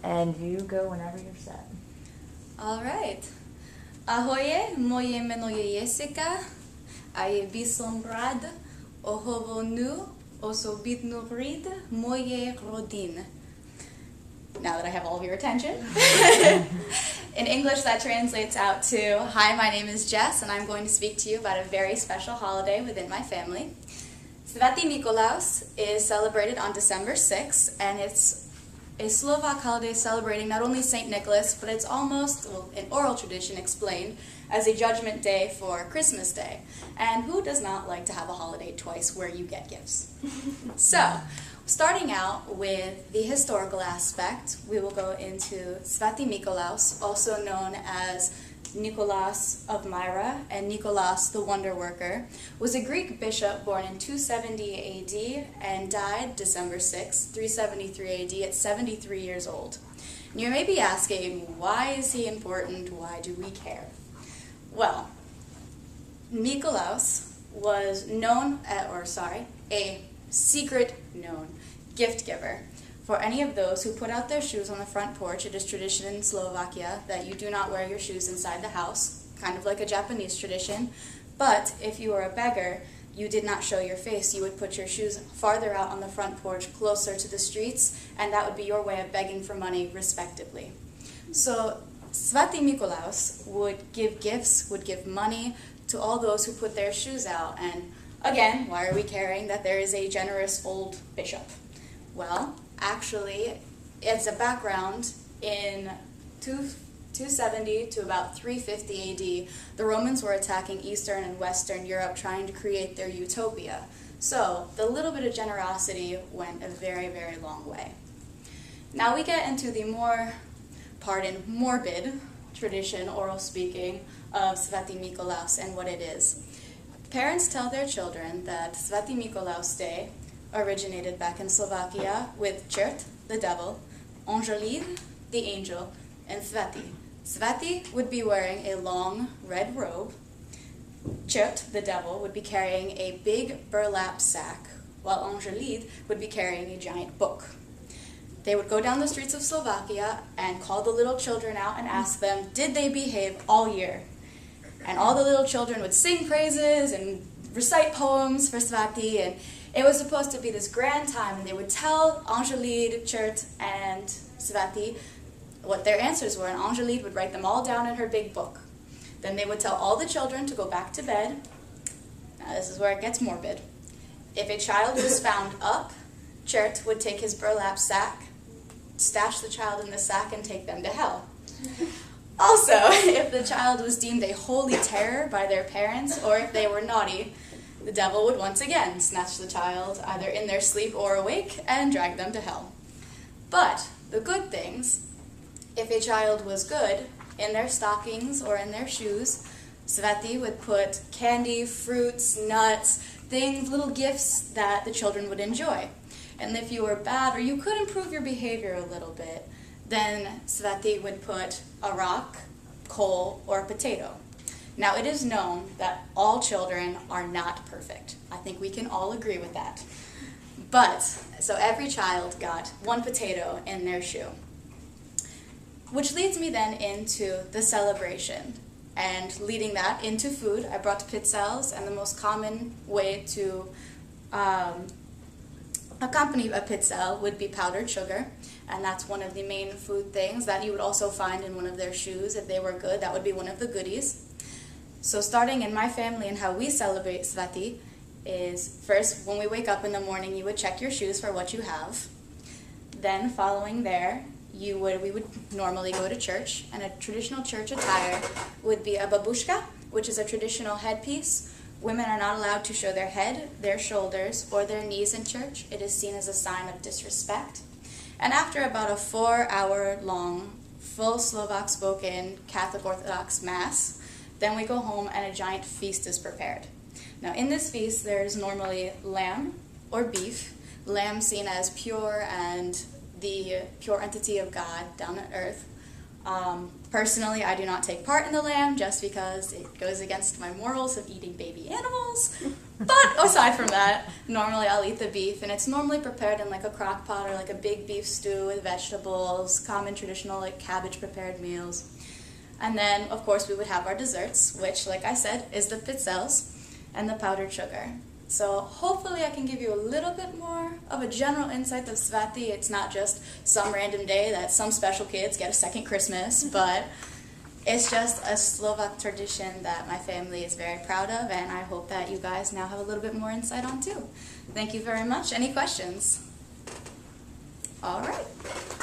And you go whenever you're set. All right. Ahoye, moye menoye Jessica, aye bisombrad, ohovo nu, osobit nurid, moye rodin. Now that I have all of your attention. In English, that translates out to, hi, my name is Jess, and I'm going to speak to you about a very special holiday within my family. Svatý Nikolaus is celebrated on December 6th, and it's a Slovak holiday celebrating not only St. Nicholas, but it's almost, well, in oral tradition, explained as a judgment day for Christmas Day. And who does not like to have a holiday twice where you get gifts? So, starting out with the historical aspect, we will go into Svatý Nikolaus, also known as Nicholas of Myra and Nicholas the Wonder Worker, was a Greek bishop born in 270 AD and died December 6, 373 AD at 73 years old. And you may be asking, why is he important? Why do we care? Well, Nikolaus was a secret known gift giver for any of those who put out their shoes on the front porch. It is tradition in Slovakia that you do not wear your shoes inside the house, kind of like a Japanese tradition. But if you were a beggar, you did not show your face. You would put your shoes farther out on the front porch, closer to the streets, and that would be your way of begging for money, respectively. So Svatý Nikolaus would give gifts, would give money to all those who put their shoes out. And again, why are we caring that there is a generous old bishop? Well, actually, it's a background in 270 to about 350 AD. The Romans were attacking Eastern and Western Europe, trying to create their utopia. So the little bit of generosity went a very, very long way. Now we get into the morbid tradition, oral speaking, of Svatý Nikolaus and what it is. Parents tell their children that Svatý Nikolaus Day originated back in Slovakia with Čert, the devil, Angelíd, the angel, and Svatý. Svatý would be wearing a long red robe. Čert, the devil, would be carrying a big burlap sack, while Angelíd would be carrying a giant book. They would go down the streets of Slovakia and call the little children out and ask them, did they behave all year? And all the little children would sing praises and recite poems for Svatý, and it was supposed to be this grand time, and they would tell Angelíd, Čert, and Svatý what their answers were, and Angelíd would write them all down in her big book. Then they would tell all the children to go back to bed. Now this is where it gets morbid. If a child was found up, Čert would take his burlap sack, stash the child in the sack, and take them to hell. Also, if the child was deemed a holy terror by their parents, or if they were naughty, the devil would once again snatch the child, either in their sleep or awake, and drag them to hell. But the good things, if a child was good, in their stockings or in their shoes, Svatý would put candy, fruits, nuts, things, little gifts that the children would enjoy. And if you were bad, or you could improve your behavior a little bit, then Svatý would put a rock, coal, or a potato. Now, it is known that all children are not perfect. I think we can all agree with that. But, so every child got one potato in their shoe. Which leads me then into the celebration. And leading that into food, I brought pizzelles, and the most common way to accompany a pizzelle would be powdered sugar. And that's one of the main food things that you would also find in one of their shoes. If they were good, that would be one of the goodies. So starting in my family and how we celebrate Svatý is, first, when we wake up in the morning, you would check your shoes for what you have. Then following there, we would normally go to church, and a traditional church attire would be a babushka, which is a traditional headpiece. Women are not allowed to show their head, their shoulders, or their knees in church. It is seen as a sign of disrespect. And after about a 4-hour-long, full Slovak-spoken Catholic Orthodox Mass, then we go home and a giant feast is prepared. Now in this feast there's normally lamb or beef, lamb seen as pure and the pure entity of God down on earth. Personally, I do not take part in the lamb just because it goes against my morals of eating baby animals, But aside from that, normally I'll eat the beef, and it's normally prepared in like a crock pot or like a big beef stew with vegetables, common traditional like cabbage prepared meals. And then, of course, we would have our desserts, which, like I said, is the pizzelles and the powdered sugar. So hopefully I can give you a little bit more of a general insight of Svati. It's not just some random day that some special kids get a second Christmas, but it's just a Slovak tradition that my family is very proud of, and I hope that you guys now have a little bit more insight on too. Thank you very much. Any questions? All right.